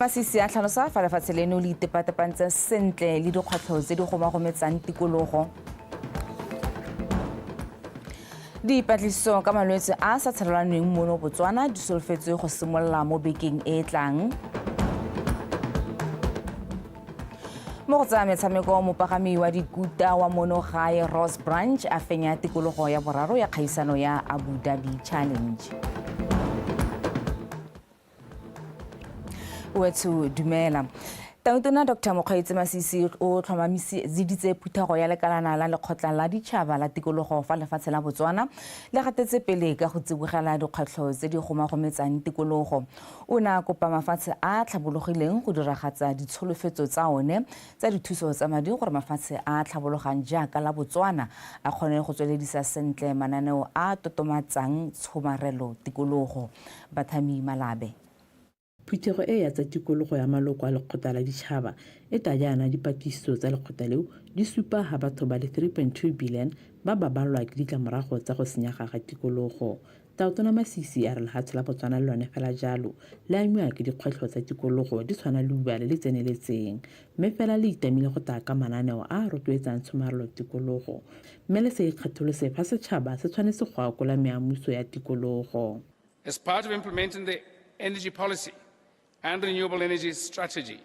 Masisi a tlhalosa fa lefatshe leno le itepatepantse sentle le dikgwetlho tse di gomagometsang tikologo. Dipatlisiso ka malwetse a sa tshelelaneng mono Botswana di solofetswe go simolola mo bekeng e e tlang. Mo go tsa metshameko mopagami wa dikuta wa mono gae Ross Branch a fenya tikologo ya boraro ya kgaisano ya Abu Dhabi Challenge. Wethu dumela. Tautona Dr. Mokgweetsi Masisi o tlhomamisitse phuthago ya lekalana la lekgotla la ditšhaba la tikologo fa lefatshe la Botswana le gatetse pele ka go tsibogela dikgwetlho tse di gomagometsang tikologo. O ne a kopa mafatshe a tlhabologileng go diragatsa ditsholofetso tsa one tsa dithuso tsa madi gore mafatshe a tlhabologang jaaka la Botswana a kgone go tsweledisa sentle mananeo a totomatsang tshomarelo tikologo. Bathami Malabe. Phutego e ya tsa tikologo ya maloko a lekgotla la ditšhaba e tajana dipatlisiso tsa lekgotla leo di supa ha batho ba le 3.2 billion ba balwa ke ditlamorago tsa go senyega ga tikologo. Tautona Masisi a re lefatshe la Botswana le lone fela jalo le amiwa ke dikgwetlho tsa tikologo di tshwana le bua le tseneletseng, mme fela le itamile go tla ka mananeo a rotloetsang tshomarelo tikologo, mme le se ikgatholose fa setšhaba se tshwanetse go akola meamuso ya tikologo. As part of implementing the energy policy and renewable energy strategy,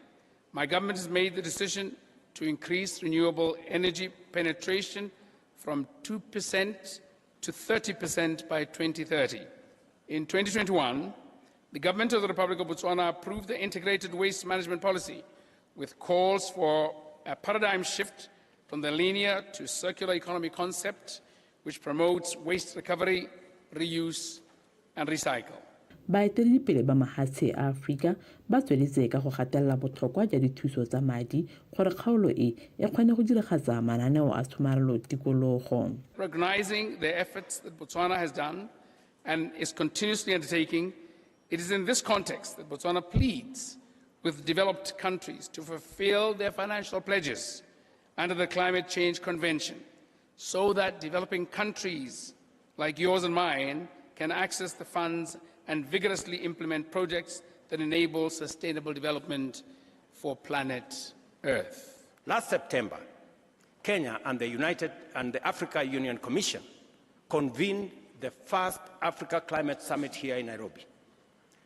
my government has made the decision to increase renewable energy penetration from 2% to 30% by 2030. In 2021, the government of the Republic of Botswana approved the integrated waste management policy with calls for a paradigm shift from the linear to circular economy concept, which promotes waste recovery, reuse, and recycle. Baeteledipele ba mahatshe a Afrika ba tsweletse ka go gatelela botlhokwa jwa dithuso tsa madi gore kgaolo e kgone go diragatsa mananeo a tshomarelo tikologo. Recognizing the efforts that Botswana has done and is continuously undertaking, it is in this context that Botswana pleads with developed countries to fulfill their financial pledges under the Climate Change Convention so that developing countries like yours and mine can access the funds and vigorously implement projects that enable sustainable development for planet Earth. Last September, Kenya and the Africa Union Commission convened the first Africa Climate Summit here in Nairobi.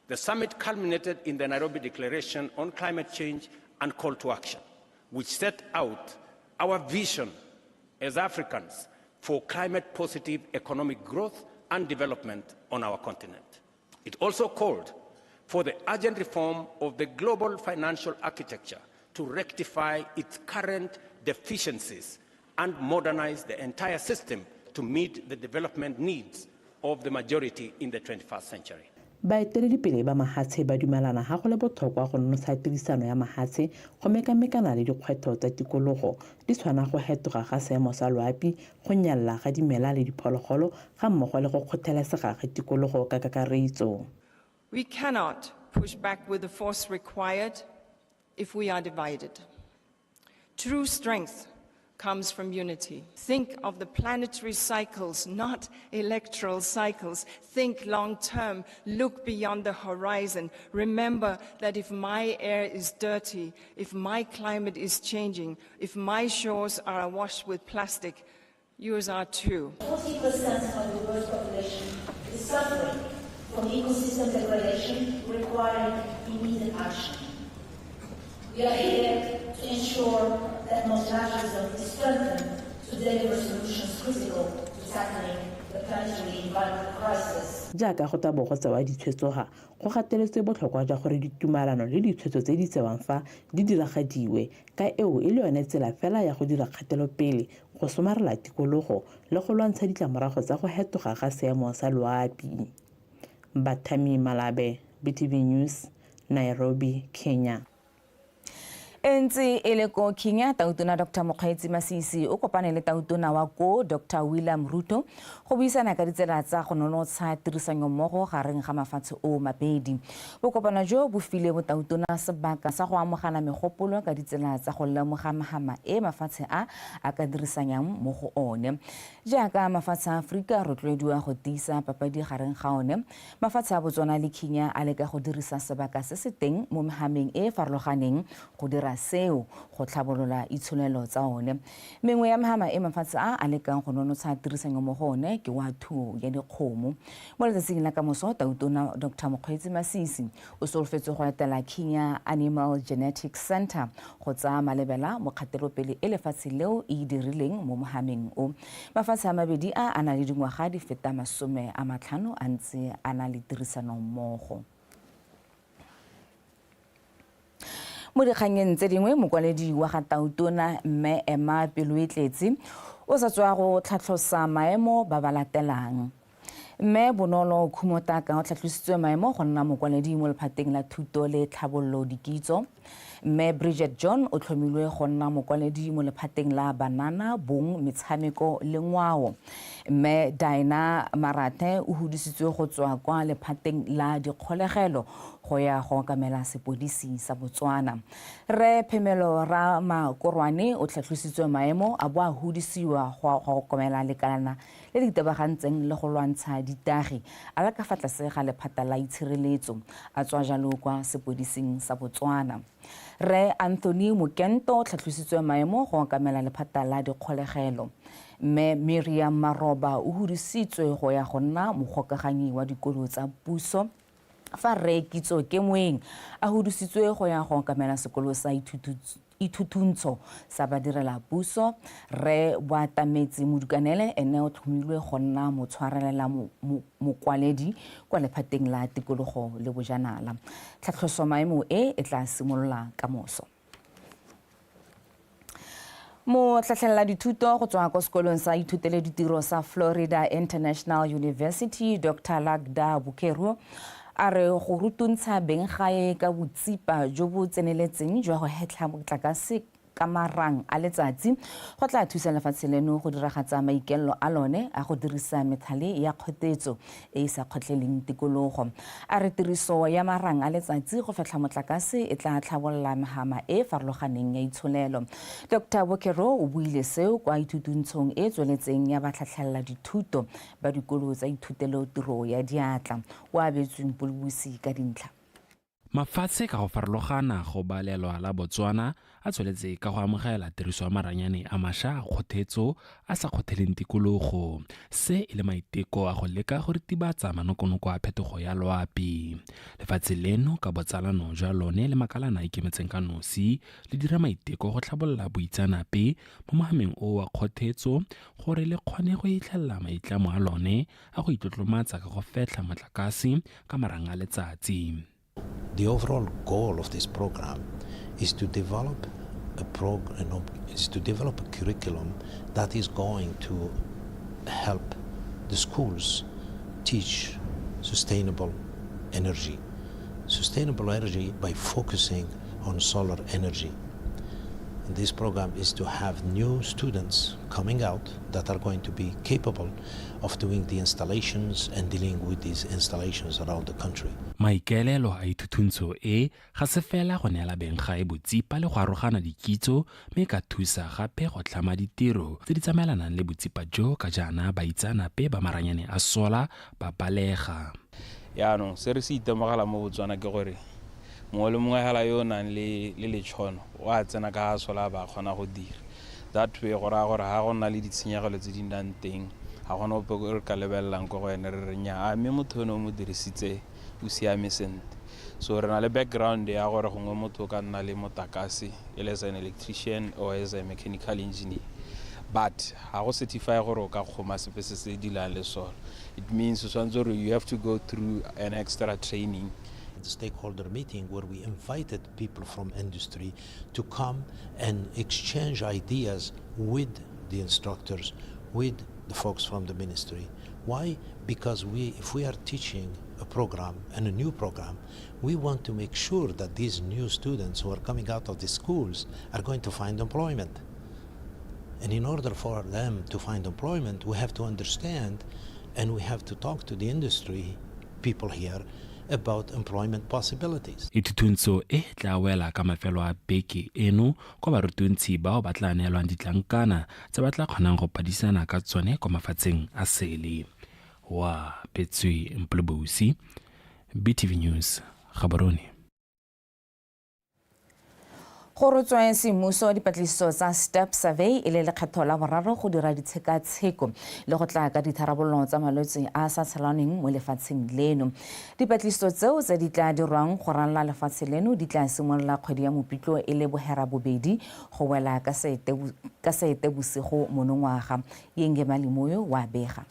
The summit culminated in the Nairobi Declaration on Climate Change and Call to Action, which set out our vision as Africans for climate-positive economic growth and development on our continent. It also called for the urgent reform of the global financial architecture to rectify its current deficiencies and modernize the entire system to meet the development needs of the majority in the 21st century. Baeteledipele ba mahatshe ba dumelana ha go le botlhokwa go nonotsha tirisano ya mahatshe go mekamekana le dikgwetlho tsa tikologo di tshwana go hetoga ga seemo sa loapi, go nyalla ga dimela le diphologolo ga mmogo le go kgothalesega ga tikologo ka kakaretso. We cannot push back with the force required if we are divided. True strength comes from unity. Think of the planetary cycles, not electoral cycles. Think long term, look beyond the horizon. Remember that if my air is dirty, if my climate is changing, if my shores are awash with plastic, yours are too. 40% of the world's population is suffering from ecosystem degradation, requiring immediate action. We are here to ensure that multilateralism is strengthened to deliver solutions critical to tackling the planetary environmental crisis. Jaaka go tabo go tsewa ditshwetsoga go gateletswe botlhokwa jwa gore ditumalano le ditshwetso tse di tsewang fa di diragadiwe ka eo e le yone tsela fela ya go dira kgatelopele go somarela tikologo le go lwantsha ditlamorago tsa go hetoga ga seemo sa loapi. Bathami Malabe, BTV News, Nairobi, Kenya. Ntse e le ko Kenya, tautona Dr. Mokgweetsi Masisi o kopane le tautona wa ko Dr. William Ruto go buisana ka ditsela tsa go nonotsha tirisanyo mmogo gareng ga mafatshe o mabedi. Bokopana jo bo file mo tautona sebaka sa go amogana megopolo ka ditsela tsa go lemoga mahama e mafatshe a ka dirisanyang mo go one. Jaaka mafatshe a Afrika rotloediwa go tiisa papadi gareng ga one, mafatshe a Botswana le Kenya a leka go dirisa sebaka se se teng mo mehameng e farologaneng go dira seo go tlhabolola itsholelo tsa one. Mengwe ya mahama e mafatshe a lekang go nonotsha tirisanyo mo go one ke wa thuo ya dikgomo. Mo letsatsing la kamoso tautona Dr. Mokgweetsi Masisi o solofetse go etela Kenya Animal Genetics Center go tsaya malebela mo kgatelopele e lefatshe leo e dirileng mo mohameng o. Mafatshe a mabedi a na le dingwaga di feta 50 a ntse a na le tirisano mmogo. Mo dikganyeng tse dingwe mokwaledi wa ga tautona mme Emma Pelwetletse o sa tswa go tlhatlhosa maemo ba ba latelang. Mme Bonolo Khumotaka o tlhatlositswe maemo go nna mokwaledi mo lephateng la thuto le tlhabololo dikitso. Mme Bridget John o tlhomilwe go nna mokwaledi mo lephateng la banana, bong, metshameko le ngwao. Mme Diana Marate o hudisitswe go tswa kwa lephateng la dikgolegelo go ya go kamela sepodisi sa Botswana. Re Phemelo ra Makorwane o tlhatlositswe maemo a bo a hudisiwa go komela lekalana le le itebagantseng le go lwantsha ditagi a la ka fa tlase ga lephata la itshireletso a tswa jalo kwa sepodising sa Botswana. Re Anthony Mokento o tlhatlositswe maemo go kamela lephata la dikgolegelo. Mme Miriam Maroba o hudisitswe go ya go nna mogokaganyi wa dikolo tsa puso. Fa Re Kitso Kemweng a hudisitswe go ya go kamela sekolo sa ithutuntsho sa badirela puso. Re Boatametsi Modukanele ene o tlhomilwe go nna motshwarelela mokwaledi kwa lephateng la tikologo le bojanala. Tlhatlhoso maemo e tla simolola ka moso. Mo tlhatlhelela dithuto go tswa kwa sekolong sa ithutele ditiro sa Florida International University, Dr. Lagda Bukeru a re go rutuntsha beng gae ka botsipa jo bo tseneletseng jwa go hetla motlakase ka marang a letsatsi go tla thusa lefatshe leno go diragatsa maikelelo a lone a go dirisa methale ya kgotetso e sa kgotleleng tikologo. A re tiriso ya marang a letsatsi go fetla motlakase e tla tlhabolola mahama e farologaneng ya itsholelo. Dr. Bokero o buile seo kwa ithutuntshong e tsweletseng ya batlhatlhelela dithuto ba dikolo tsa ithutelo tiro ya diatla o abetsweng Polobusi ka dintlha. Mafatshe ka go farologana go balelwa la Botswana a tsweletse ka go amogela tiriso ya maranyane a mašwa a kgothetso a sa kgotheleng tikologo. Se e le maiteko a go leka go ritibatsa manokonoko a phetogo ya loapi. Lefatshe leno ka botsalano jwa lone le makalana a ikemetseng ka nosi le dira maiteko go tlhabolola boitsanape mo mohameng o wa kgothetso gore le kgone go itlhelela maitlamo a lone a go itlotlomatsa ka go fetla motlakase ka marang a letsatsi. The overall goal of this program is to develop a curriculum that is going to help the schools teach sustainable energy by focusing on solar energy. And this program is to have new students coming out that are going to be capable of doing the installations and dealing with these installations around the country. Maikelelo a ithutuntsho e ga se fela go neela beng gae botsipa le go arogana dikitso mme ka thusa gape go tlhama ditiro tse di tsamaelanang le botsipa jo ka jaana baitsanape ba maranyane a sola ba balega. Yaanong se re se itemogela mo Botswana ke gore mongwe le mongwe hela yo nang le letshono wa tsena ka sola ba kgona go dira. That way gore ga go nna le ditshenyegelo tse di nang teng ga gona ope re ka lebelelang go ene re re nya a mme motho o mo dirisitse o siame sente. So re na le background ya gore gongwe motho ka nna le motakase as an electrician or as a mechanical engineer, but ha go certify gore o ka khoma sepe se dilang le sona. It means you have to go through an extra training. The stakeholder meeting where we invited people from industry to come and exchange ideas with the instructors, with the folks from the ministry. Why? Because if we are teaching a program and a new program, we want to make sure that these new students who are coming out of the schools are going to find employment. And in order for them to find employment, we have to understand and we have to talk to the industry people here about employment possibilities. Itutunso e tla wela ka mafelo a beke eno kwa barutuntsi bao ba tla neelwang ditlankana tse ba tla kgonang go padisana ka tsone kwa mafatsheng a sele. Wa Petswe Mplobosi, BTV News, Gaborone. Go rotsweng semmuso dipatlisiso tsa step survey e le lekgetho la boraro go dira ditshekatsheko le go tla ka ditharabololo tsa malwetse a sa tshelaneng mo lefatsheng leno. Dipatlisiso tseo tse di tla dirwang go ranola lefatshe leno di tla simolola kgwedi ya Mopitlwe e le bohera bobedi go wela ka Seetebosigo monongwaga. Yenge Malimoyo wa bega.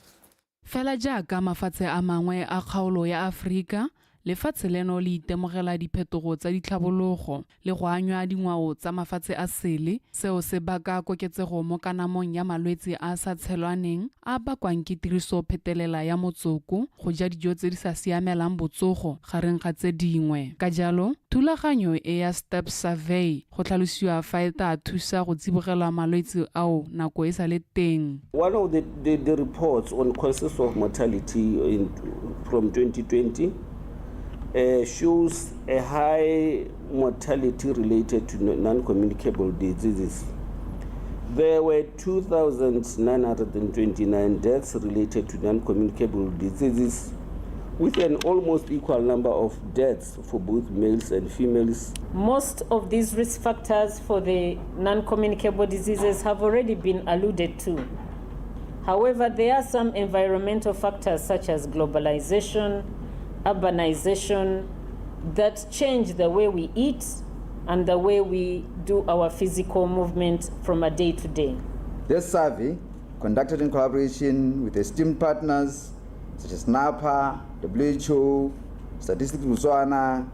Fela jaaka mafatshe a mangwe a kgaolo ya Afrika, lefatshe leno le itemogela diphetogo tsa ditlhabologo le go anywa dingwao tsa mafatshe a sele, seo se baka koketsego mo kanamong ya malwetse a sa tshelwaneng a bakwang ke tiriso phetelela ya motsoko, go ja dijo tse di sa siamelang botsogo gareng ga tse dingwe. Ka jalo, thulaganyo e ya step survey go tlhalosiwa fa e tla thusa go tsibogela malwetse ao nako e sa le teng. One of the reports on causes of mortality from 2020 shows a high mortality related to non-communicable diseases. There were 2,929 deaths related to non-communicable diseases, with an almost equal number of deaths for both males and females. Most of these risk factors for the non-communicable diseases have already been alluded to. However, there are some environmental factors such as globalization, urbanization, that change the way we eat and the way we do our physical movement from a day to day. This survey, conducted in collaboration with esteemed partners such as NAPA, WHO, Statistics Botswana,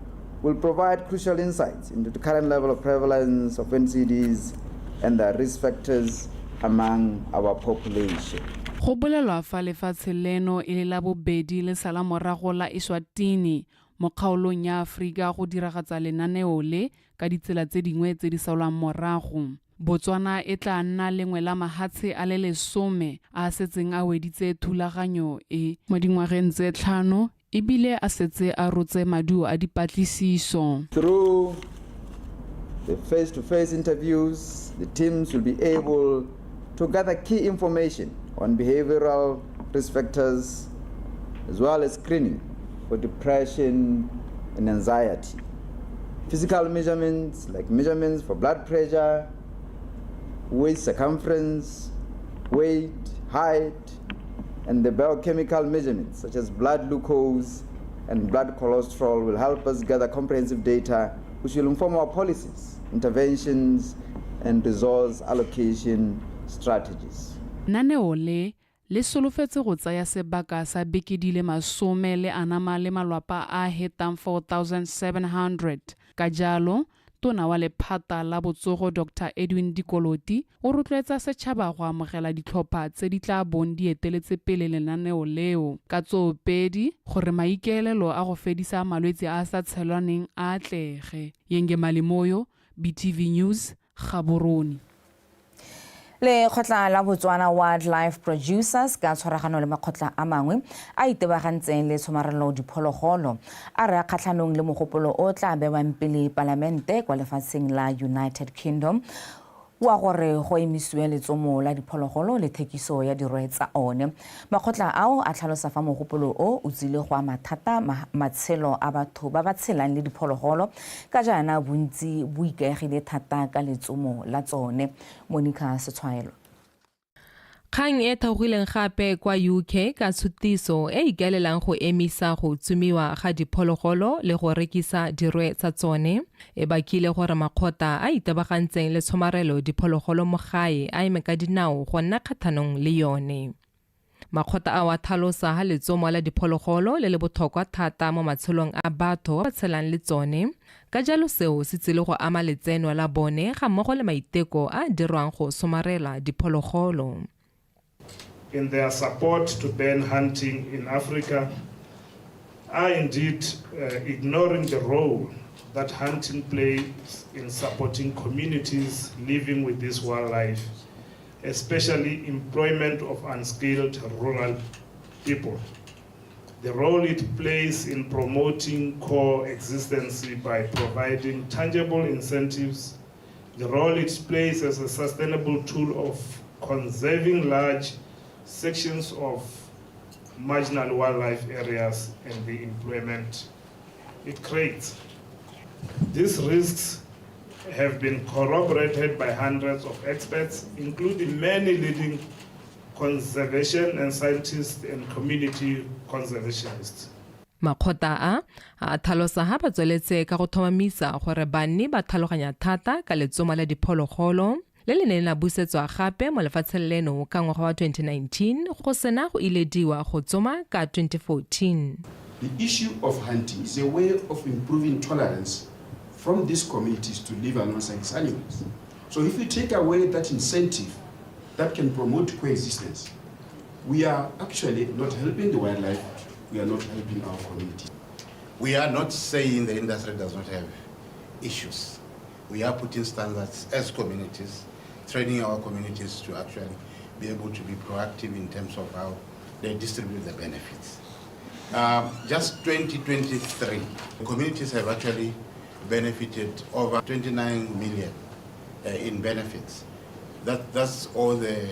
will provide crucial insights into the current level of prevalence of NCDs and the risk factors among our population. Go bolelwa fa lefatshe leno e le la bobedi le sala morago la Eswatini mo kgaolong ya Afrika go diragatsa lenaneo le ka ditsela tse dingwe tse di salwang morago. Botswana e tla nna lengwe la mahatshe a le 10 a setseng a weditse thulaganyo e mo dingwageng tse 5 ebile a setse a rotse maduo a dipatlisiso. Through the face-to-face interviews, the teams will be able to gather key information on behavioral risk factors, as well as screening for depression and anxiety. Physical measurements, like measurements for blood pressure, waist circumference, weight, height, and the biochemical measurements, such as blood glucose and blood cholesterol, will help us gather comprehensive data which will inform our policies, interventions, and resource allocation strategies. Naneo le solofetse go tsaya sebaka sa beke di le 10 le anama le malwapa a hetang 4,700. Ka jalo, tona wa lephata la botsogo Dr. Edwin Dikoloti o rotloetsa setšhaba go amogela ditlhopha tse di tla bong di eteletse pele lenaneo leo ka tsoopedi gore maikaelelo a go fedisa malwetse a sa tshelwaneng a atlege. Yenge Malimoyo, BTV News, Gaborone. Le khotla la Botswana Wildlife Producers ka tshwaragano le makgotla a mangwe a itebagantseng le tshomarelo diphologolo a re kgatlhanong le mogopolo o tla bewang pele parlamente kwa lefatsheng la United Kingdom wa gore go emisiwe letsomo la diphologolo le thekiso ya dirwe tsa one. Makgotla ao a tlhalosa fa mogopolo o o tsile go mathata matshelo a batho ba ba tshelang le diphologolo ka jana bontsi bo ikaegile thata ka letsomo la tsone. Monica Setswaelo. Kgang e thaogileng gape kwa UK ka tshutiso e ikaelelang go emisa go tsumiwa ga diphologolo le go rekisa dirwe tsa tsone e bakile gore makgotla a itebagantseng le tshomarelo diphologolo mo gae a eme ka dinao go nna kgathanong le yone. Makgotla a wa thalosa ha letsomo la diphologolo le le botlhokwa thata mo matshelong a batho ba tshelang le tsone ka jalo seo se tsile go ama letseno la bone ga mmogo le maiteko a dirwang go somarela diphologolo. In their support to ban hunting in Africa, are indeed ignoring the role that hunting plays in supporting communities living with this wildlife, especially employment of unskilled rural people. The role it plays in promoting coexistence by providing tangible incentives, the role it plays as a sustainable tool of conserving large sections of marginal wildlife areas, and the employment it creates. These risks have been corroborated by hundreds of experts, including many leading conservation and scientists and community conservationists. Makgota a tlhalosa ha ba tsweletse ka go thomamisa gore banni ba tlhaloganya thata ka letsoma la diphologolo le le neng la busetswa gape mo lefatsheng leno ka ngwaga wa 2019 go sena go ilediwa go tsoma ka 2014. The issue of hunting is a way of improving tolerance from these communities to live alongside these animals. So if we take away that incentive that can promote coexistence, we are actually not helping the wildlife, we are not helping our community. We are not saying the industry does not have issues. We are putting standards as communities, training our communities to actually be able to be proactive in terms of how they distribute the benefits. Just 2023, the communities have actually benefited over 29 million in benefits. That's all the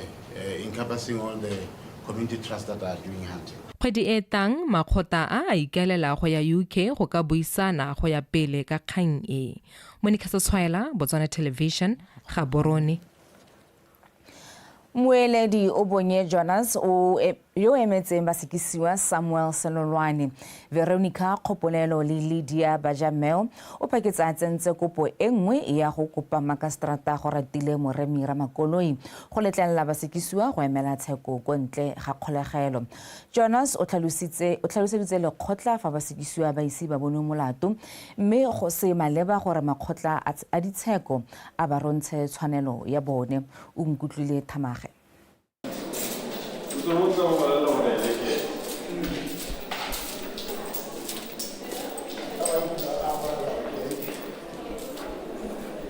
encompassing all the community trusts that are doing hunting. Kgwedi e tang makgota a ikaelela go ya UK go ka buisana go ya pele ka kgang e. Monica Setswaela, Botswana Television, Gaborone. Moeledi o bonye Jonas o yo emetseng basekisiwa Samuel Senolwane, Veronica Kgopolelo le Lydia Bajameo o paketsa tsentse kopo e nngwe ya go kopa makastrata go ratile moremi Ramakoloi go letlelela basekisiwa go emela tsheko go ntle ga kgolegelo. Jonas o tlhaloseditse lekgotla fa basekisiwa ba isi ba bone molato mme go se maleba gore makgotla a ditsheko a ba rontshe tshwanelo ya bone. O nkutlwile Thamage.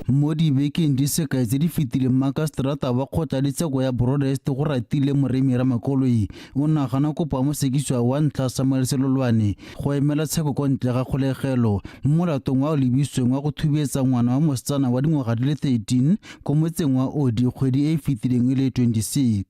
Mo dibekeng di sekai tse di fetile makastrata wa kgotla ditsheko ya Broadest go ratile moremi Ramakoloi o nagana kopo mo sekisiwa wa ntlha Samuel Senolwane go emela tsheko go ntle ga kgolegelo mo molatong wa o lebisweng wa go thubetsa ngwana wa mosetsana wa dingwaga di le 13 ko motseng wa Odi kgwedi e fetileng ile 26.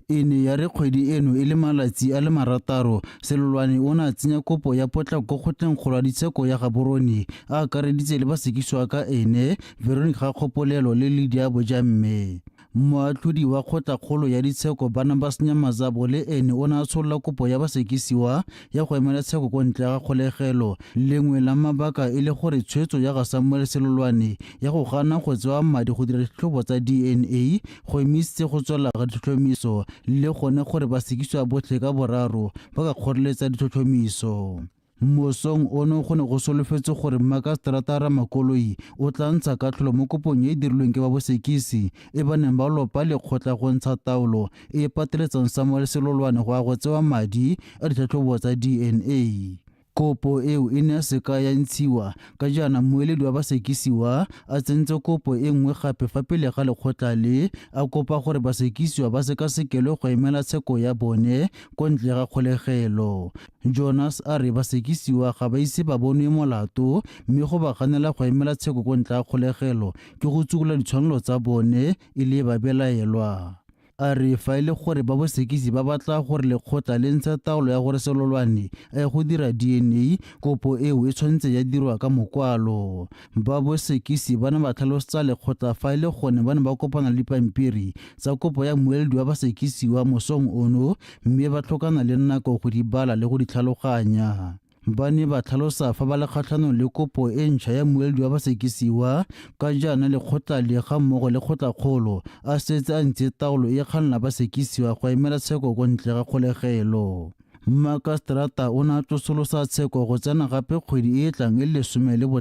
Ene ya re kgwedi eno ile malatsi a le marataro Senolwane o na tsenya kopo ya potlako go tleng kgolwa ditsheko ya Gaborone a akareditse le basekisiwa ka ene Veronica Kgopolelo le Lydia Bajameo. Moatlhodi wa kgotla-kgolo ya ditsheko bana ba senya mazabo le ene o na tsholla kopo ya basekisiwa ya go emela tsheko go ntle ga kgolegelo. Lengwe la mabaka e le gore tshwetso ya ga Samuel Senolwane ya go gana go tsewa madi go dira ditlhobo tsa DNA go emisitse go tswela ga ditlhotlhomiso le gone gore basekisiwa botlhe ka boraro ba ka kgoreletsa ditlhotlhomiso. Mosong ono go ne go solofetse gore makastrata Ramakoloi o tla ntsha katlholo mo kopong e dirilweng ke ba bosekisi e ba neng ba lopa lekgotla go ntsha taolo e pateletsang Samuel Senolwane go a go tsewa madi a ditlhatlhobo tsa DNA. Kopo eo e ne se ka ya ntshiwa ka jana moeledi wa basekisiwa a tsentse kopo e nngwe gape fa pele ga lekgotla le a kopa gore basekisiwa ba se ka sekelwe go emela tsheko ya bone ko ntle ga kgolegelo. Jonas a re basekisiwa ga ba ise ba bonwe molato mme go ba ganela go emela tsheko ko ntle ga kgolegelo ke go tsukola ditshwanelo tsa bone e le ba belaelwa. A re fa ile gore ba bosekisi ba batla gore lekgotla le ntshe taolo ya gore Senolwane a go dira DNA kopo eo e tshwanetse ya dirwa ka mokwalo. Ba bosekisi bana ba tlhalosetsa lekgotla fa ile gone bana ba kopana le pampiri tsa kopo ya moeledi wa basekisi wa mosong ono mme ba tlhokana le nako go di bala le go di tlhaloganya. Ba ne ba tlhalosa fa ba le kgatlhanong le kopo e ntšha ya moeledi wa basekisiwa ka jana lekgotla le ga mmogo le kgotla-kgolo a setse a ntse taolo e kganela basekisiwa go emela tsheko go ntle ga kgolegelo. Makastrata o na tsosolosa tsheko go tsena gape kgwedi e tlang e le 15 go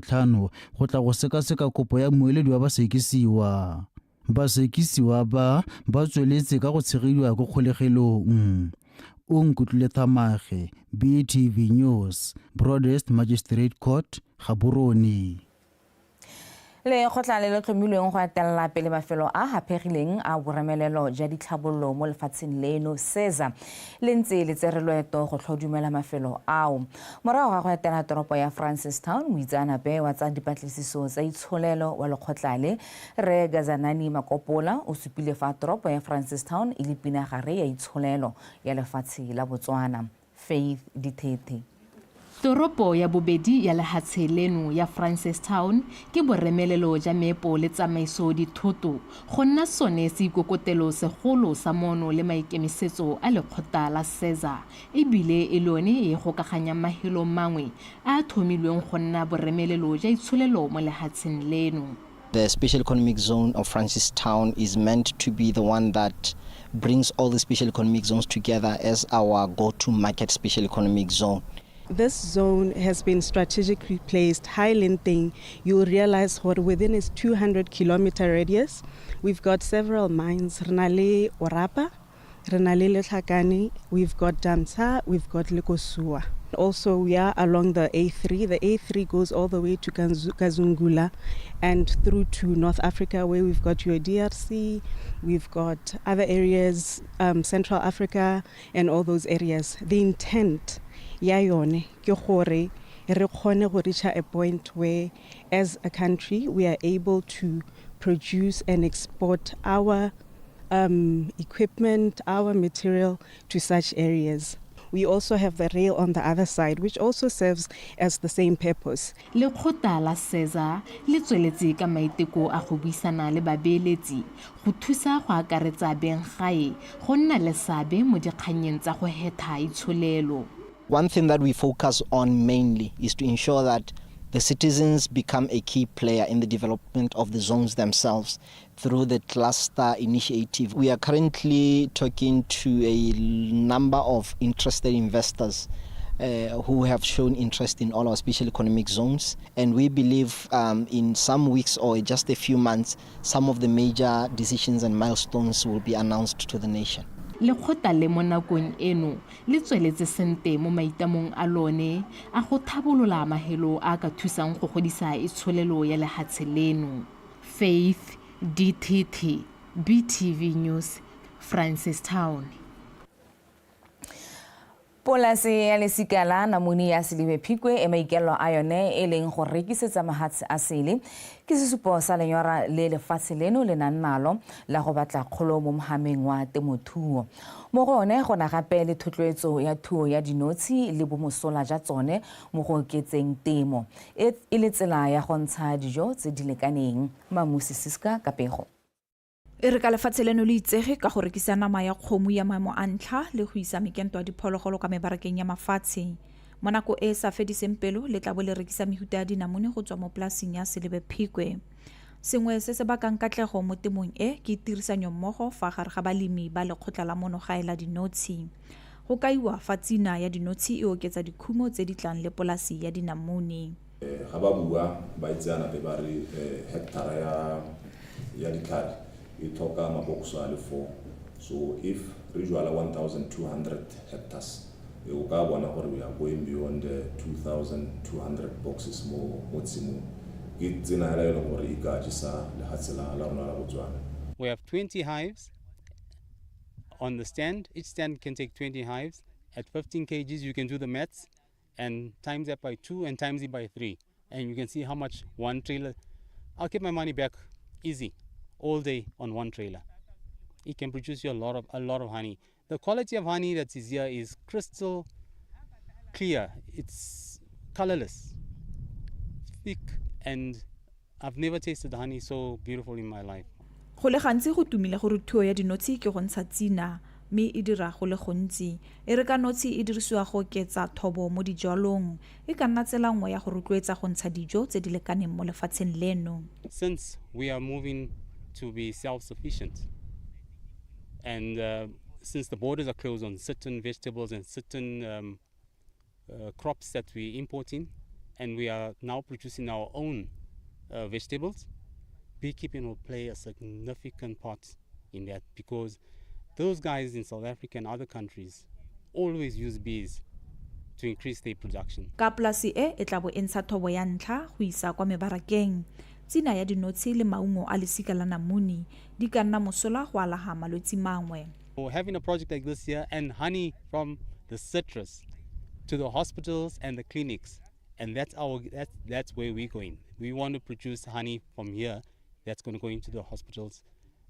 tla go sekaseka kopo ya moeledi wa basekisiwa. Basekisiwa ba tsweletse ka go tshegediwa go kgolegelong. o nkutlwile Thamage, BTV News, Broadest Magistrate Court, Gaborone. Le kgotla le le tlhomilweng go atella pele mafelo a hapegileng a boremelelo ja ditlhabololo mo lefatsheng leno SEZA le ntse le tsere loeto go tlhodumela mafelo ao. Morago ga go etela toropo ya Francistown, moitseanape wa tsa dipatlisiso tsa itsholelo wa lekgotla le Re Gazanani Makopola o supile fa toropo ya Francistown e le pinagare ya itsholelo ya lefatshe la Botswana. Faith Ditete. Toropo ya bobedi ya lehatshe leno ya Francistown ke boremelelo ja meepo le tsamaiso dithoto go nna sone se ikokotelo segolo sa mono le maikemisetso a lekgotla la SEZA ebile e lone e gokaganya mahelo mangwe a thomilweng go nna boremelelo ja itsholelo mo lehatsheng leno. The Special Economic Zone of Francistown is meant to be the one that brings all the special economic zones together as our go-to-market special economic zone. This zone has been strategically placed high lengthening. You'll realize what within its 200-kilometer radius, we've got several mines. Renale Orapa, Renale Letlhakane, we've got Damsa, we've got Lekosua. Also, we are along the A3. The A3 goes all the way to Kazungula and through to North Africa, where we've got your DRC, we've got other areas, Central Africa, and all those areas. The intent ya yone ke gore re kgone go reach a point where as a country we are able to produce and export our equipment, our material to such areas. We also have the rail on the other side, which also serves as the same purpose. Lekgotla la SEZA le tsweletse ka maiteko a go buisana le babeeletsi go thusa go akaretsa beng gae go nna le seabe mo dikganyeng tsa go hetha itsholelo. One thing that we focus on mainly is to ensure that the citizens become a key player in the development of the zones themselves through the cluster initiative. We are currently talking to a number of interested investors who have shown interest in all our special economic zones, and we believe in some weeks or just a few months, some of the major decisions and milestones will be announced to the nation. Lekgotla le mo nakong eno le tsweletse sente mo maitamong a lone a go thabolola mahelo a ka thusang go godisa itsholelo ya lehatshe leno. Faith DTT, BTV News, Francistown. Polase ya lesika la namune ya Selebephikwe e maikelo a yone e leng go rekisetsa mahatshe a sele ke sesupo sa lenyora le lefatshe leno le nannalo la go batla kgolo mo mohameng wa temothuo. Mo go one go na gape le thotloetso ya thuo ya dinotshi le bomosola ja tsone mo go oketseng temo e le tsela ya go ntsha dijo tse di lekaneng. Mamusi Siska Kapego. E re ka lefatshe leno le itsege ka go rekisa nama ya kgomo ya maemo a ntlha le go isa mekento ya diphologolo ka mebarakeng ya mafatshe. Mo nako e sa fediseng pelo le tla bo le rekisa mehuta ya dinamune go tswa mo polaseng ya Selebephikwe. Sengwe se se bakang katlego mo temong e ke tirisanyo mmogo fa gare ga balemi ba lekgotla la monogae la dinotshi. Go kaiwa fa tsina ya dinotshi e oketsa dikhumo tse di tlang le polasi ya dinamune. Ga ba bua ba itseanape ba re hectare ya ditlhare e tlhoka mabokoso a le 4. So if re jwala 1,200 hectares, o ka bona gore we are going beyond 2,200 boxes mo tshimong. Ke tsena hela e leng gore e ka jisa lehatshe la rona la Botswana. We have 20 hives on the stand. Each stand can take 20 hives. At 15 kgs, you can do the maths and times that by 2 and times it by 3. And you can see how much one trailer. I'll get my money back easy. All day on one trailer. It can produce you a lot of honey. The quality of honey that is here is crystal clear. It's colorless, thick, and I've never tasted honey so beautiful in my life. Go le gantsi go tumile gore thuo ya dinotshi ke go ntsha tsina me e dira go le gontsi. E re ka notshi e dirisiwa go oketsa thobo mo dijalong. E ka nna tsela nngwe ya go rotloetsa go ntsha dijo tse di lekaneng mo lefatsheng leno. Since we are moving to be self-sufficient, and since the borders are closed on certain vegetables and certain crops that we import in, and we are now producing our own vegetables, beekeeping will play a significant part in that, because those guys in South Africa and other countries always use bees to increase their production. Ka polasi e tla bo e ntsha thobo ya ntlha go isa kwa mebarakeng. Tsina ya dinotshi le maungo a lesika la namune di ka nna mosola go alaga malwetse mangwe. Having a project like this here and honey from the citrus to the hospitals and the clinics, and that's where we're going. We want to produce honey from here that's going to go into the hospitals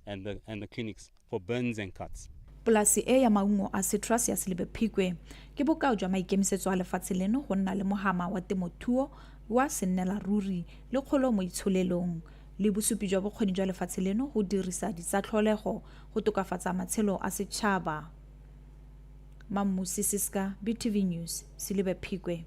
and the clinics for burns and cuts. Polasi e ya maungo a citrus ya Selebephikwe ke bokao jwa maikemisetso a lefatshe leno go nna le mohama wa temothuo wa sennela ruri le kgolo mo itsholelong le bosupi jwa bokgoni jwa lefatshe leno go dirisa ditsatlholego go tokafatsa matshelo a setšhaba. Mamusi Siska, BTV News, Selebephikwe.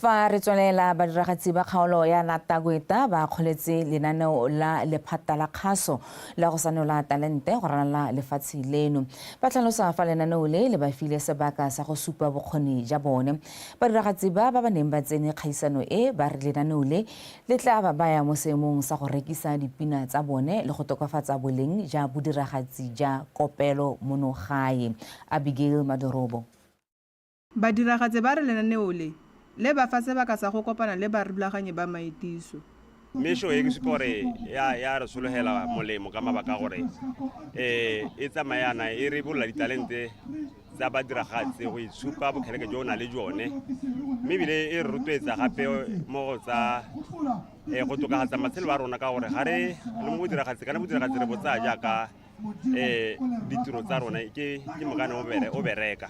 Fa re tswelela badiragatsi ba kgaolo ya Natagweta ba kgoletse lenaneo la lephata la kgaso la go sanola talente go ralala lefatshe leno. Ba tlhalosa fa lenaneo le ba file sebaka sa go supa bokgoni ja bone. Badiragatsi ba neng ba tsene kgaisano e ba re lenaneo le tla ba baya mo seemong sa go rekisa dipina tsa bone le go tokafatsa boleng ja bodiragatsi ja kopelo mono gae. Abigail Madorobo. Badiragatsi ba re lenaneo le ba fa sebaka sa go kopana le ba rulaganye ba maitiso. Mesho e sekore ya re solohela molemo ka mabaka gore e tsamayana e re bolla ditalente tsa badiragatsi go itshupa bokheleke jo na le jone mme bile e rutwetsa gape mo tsa go tokagatsa matshelo ba rona ka gore ga re le mo bodiragatsi kana bodiragatsi re botsa jaaka ditiro tsa rona ke mogane o bereka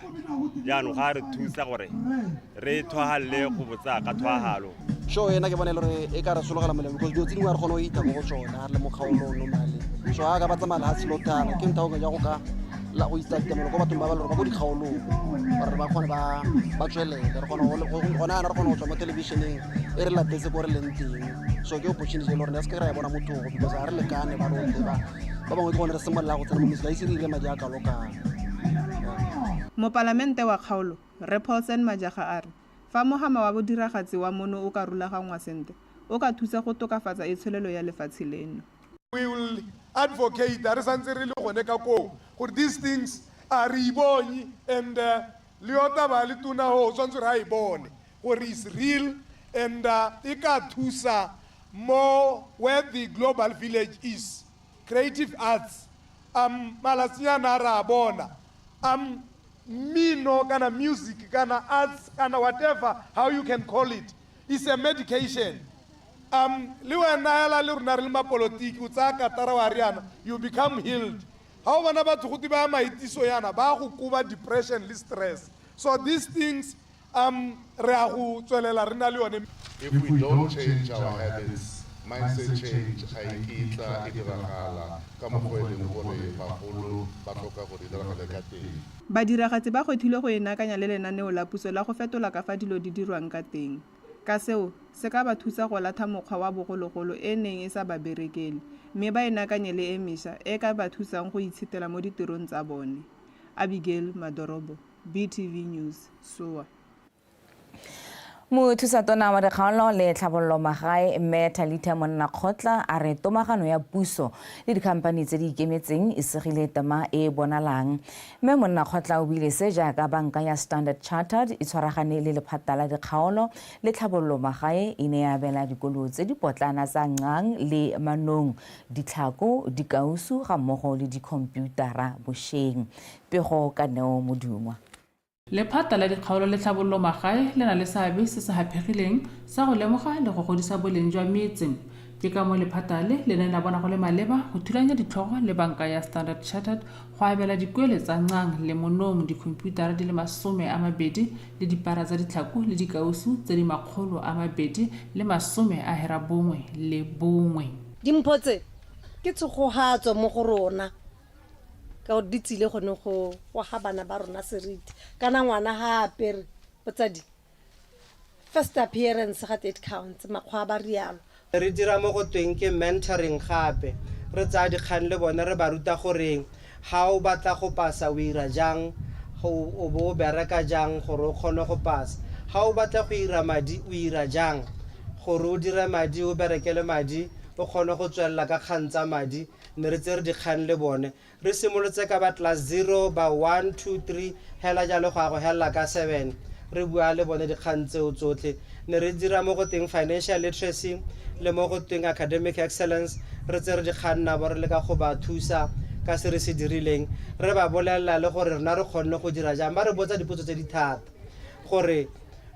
jaanong ga re thusa gore re thwagale go botsa ka thwagalo. Sho ena ke bona le e ka re sologela molemo because dio tsingwa re gone go ita go tsona le mo kgaolong no male so ga ba tsamala ha selotana ke ntao ja go ka la go ita temelo go batho ba ba ba go dikgaolong gore ba khona ba tswelele re gona re gone go tswa mo televisioneng e re latetse go re lenteng so ke opportunity le rona se ke re bona motho go because a re lekane ba rotle ba bangwe go ne re semolla go tsena mo music ise dire madi a ka loka. Mo parlamente wa kgaolo re Paulsen Majaga a re fa mohama wa bodiragatsi wa mono o ka rulagangwa sente o ka thusa go tokafatsa itsholelo ya lefatshe leno. We will advocate that santse re le gone ka ko gore these things are iboni and liota ba le tuna ho santse ra ibone gore is real and e ka thusa more where the global village is. Creative arts malatsiana ra bona mino kana music kana arts kana whatever how you can call it is a medication. Le wena la le rona re le mapolitiki o tsa ka tara wa riana you become healed. Ha o bona batho go tiba maitiso yana ba go kuba depression le stress. So these things re a go tswelela rena le yone. If we don't change our habits, mindset change a itla e diragala ka mo go eleng gore bagolo ba tlhoka go diragala ka teng. Badiragatsi ba gothile go enakanya le lenaneo la puso la go fetola ka fa dilo di dirwang ka teng. Ka seo se ka ba thusa go latha mokgwa wa bogologolo e neng e sa ba berekele mme ba enakanye le emisha e ka ba thusang go itshitela mo ditirong tsa bone. Abigail Madorobo, BTV News, Soa. Mothusatona wa dikgaolo le tlhabololo magae mme Talita Monnakgotla a re tomagano ya puso le dikhamphani tse di ikemetseng e segile tema e bonalang. Mme Monnakgotla o buile se jaaka banka ya Standard Chartered e tshwaragane le lephata la dikgaolo le tlhabololo magae e ne ya abela dikolo tse di potlana tsa Ngang le Manong ditlhako dikausu ga mmogo le dikhomputara bošeng. Pego ka Neo Modungwa. Lephata la dikgaolo le tlhabololo magae le na le seabe se se hapegileng sa go lemoga le go godisa boleng jwa metse. Ke ka mo lephata le ne la bona go le maleba go thulanya ditlhogo le banka ya Standard Chartered go abela dikuele tsa Ngang le Monong dikhomputara di le 20 le dipara tsa ditlhako le dikausu tse di 210 a hera bongwe le bongwe. Dimpotse ke tsogohatso mo go rona ka o ditsile gone go ga bana ba rona seriti kana ngwana ha apere botsadi first appearance ga it counts makgwa ba rialo re dira mo go tweng ke mentoring gape re tsa dikgang le bona re ba ruta gore ha o batla go pasa o ira jang o bo bereka jang gore o kgone go pasa ha o batla go ira madi o ira jang gore o dire madi o berekele madi o kgone go tswelela ka kgang tsa madi ne re tse re dikgang le bone re simolotse ka ba class 0 ba 1 2 3 hela jalo go a go hela ka 7 re bua le bone dikgang tseo tsotlhe ne re dira mo go teng financial literacy le mo go teng academic excellence re tse re dikganna bo re le ka go ba thusa ka se re se dirileng re ba bolelela le gore rena re kgonne go dira jang ba re botsa dipotso tse di thata gore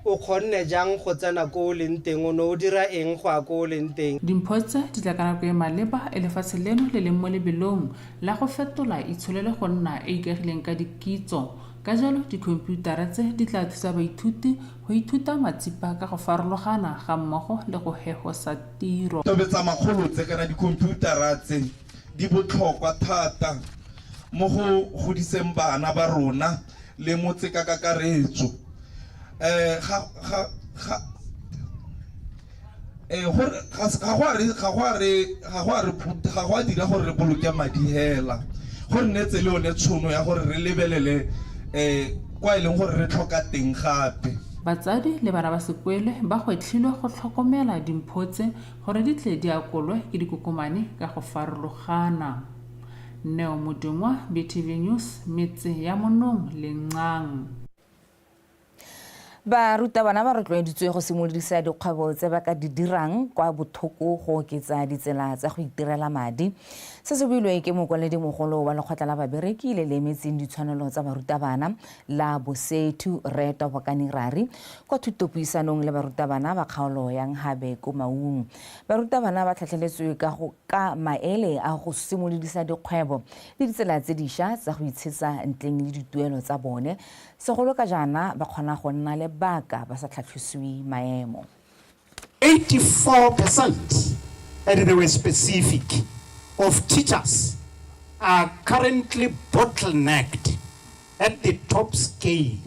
o kgonne jang go tsena ko o leng teng o ne o dira eng go a ko o leng teng dimpho tse di tla ka nako e maleba e lefatshe leno le leng mo lebelong la go fetola itsholele go nna e ikegileng ka dikitso ka jalo dikhomputara tse di tla thusa baithuti go ithuta matsipa ka go farologana ga mmogo le go hegosa tiro tobetsa makgolo tse kana dikhomputara tse di botlhokwa thata mo go godiseng bana ba rona le motse ka kakaretso ga go dira gore re boloke madi hela go nnetse le yone tshono ya gore re lebelele kwa e leng gore re tlhoka teng gape batsadi le bana ba sekwele ba gwetlhilwe go tlhokomela dimpho tse gore di tle di akolwe ke dikokomane ka go farologana Neo Modingwa BTV News metse ya Monong le Nqang barutabana ba rotloeditswe go simolodisa dikgwebo tse ba ka di dirang kwa bothoko go oketsa ditsela tsa go itirela madi se se builwe ke mokwaledi mogolo wa lekgotla la babereki le emetseng ditshwanelo tsa barutabana la Bosethu Reto Bokanirari kwa thutopuisanong le barutabana ba kgaolo ya Nghabe ko Maung barutabana ba tlhatlheletswe ka maele a go simolodisa dikgwebo le ditsela tse dišwa tsa go itshetsa ntleng le dituelo tsa bone segolo ka jana ba kgona go nna le baka ba sa tlhatlhosiwe maemo 84% and they were specific of teachers are currently bottlenecked at the top scale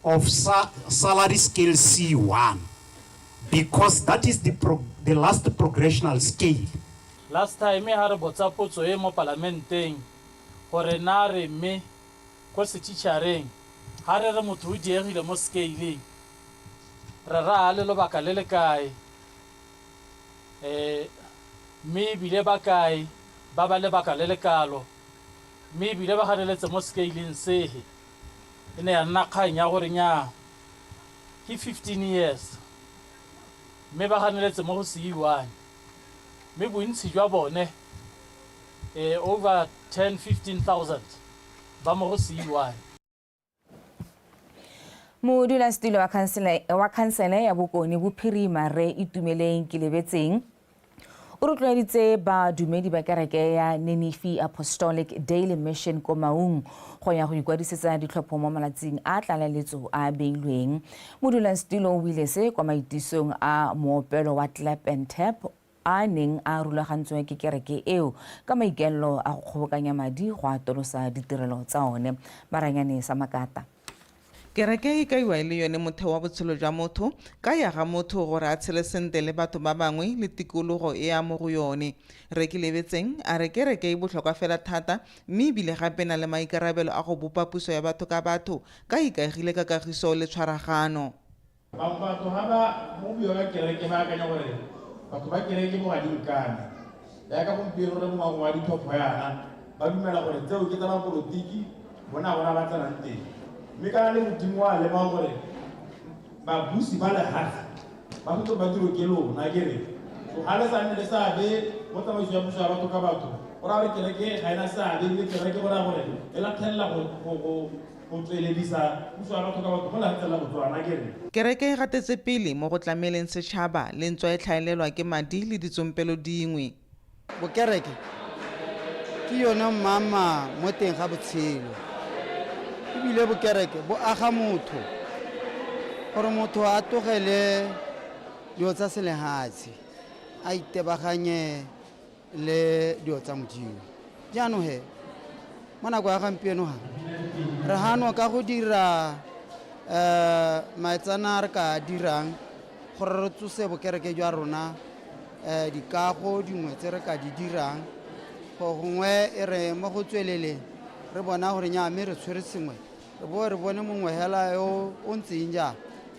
of salary scale C1 because that is the last progressional scale. Last time we had a botsapo e mo parlamenteng gore na re me ko se teachereng ha re motho o diegile mo scaling re ra le lobaka le le kae me bile ba kae ba ba le baka le le kalo me bile ba ganeletse mo scaling sehe ene ya nna kgang ya gore nya ke 15 years me ba ganeletse mo go C1 me bontsi jwa bone over 10-15,000 ba mo go C1 modulasetulo wa khansele ya Bokone Bophirima re Itumeleng Kilebetseng o rotloeditse badumedi ba kereke ya Nenifi Apostolic Daily Mission ko Maung go ya go ikwadisetsa ditlhopho mo malatsing a tlaleletso a beilweng modulasetulo o buile se kwa maitisong a moopelo wa Clap and Tap a neng a rulagantswe ke kereke eo ka maikelelo a go kgobokanya madi go atolosa ditirelo tsa one Maranyane sa Makata kereke e kaiwa le yone motheo wa botshelo jwa motho ka ya ga motho gore a tshele sente le batho ba bangwe le tikologo e ya mo go yone re Kilebetseng a re kereke e botlhokwa fela thata mme ebile gape na le maikarabelo a go bopa puso ya batho ka batho ka ikaegile ka kagiso le tshwaragano batho ha ba mo bua ka kereke ba akanya gore batho ba kereke mo ga dinkana ya ka gompieno re mo wa ditlhopho yana ba dumela gore tseo ke tsa polotiki bona ba tsanang teng mme kana le modimo wa le ba gore ba busi ba le hasa ba go ba dilo ke lona kere so ha le sa nne le sa be mo tsamaiso ya puso ya batho ka batho o ra re kereke ga ena sa be le kereke go ra gore e la thella go tsweledisa puso ya batho ka batho go la tsela Botswana kere kereke e gatetse pele mo go tlameleng setšhaba le ntswa e tlhaelelwa ke madi le ditsompelo dingwe bokereke ke yona mama mo teng ga botshelo ebile bokereke bo aga motho gore motho a tlogele dilo tsa selehatshe a itebaganye le dilo tsa modimo jaanong he mo nako ya gampieno ga re hanwa ka go dira maetsana re ka dirang gore re tsose bokereke jwa rona dikago dingwe tse re ka di dirang go gongwe e re mo go tswelele re bona gore nya mme re tshwere sengwe re bone mongwe hela yo o ntseng ja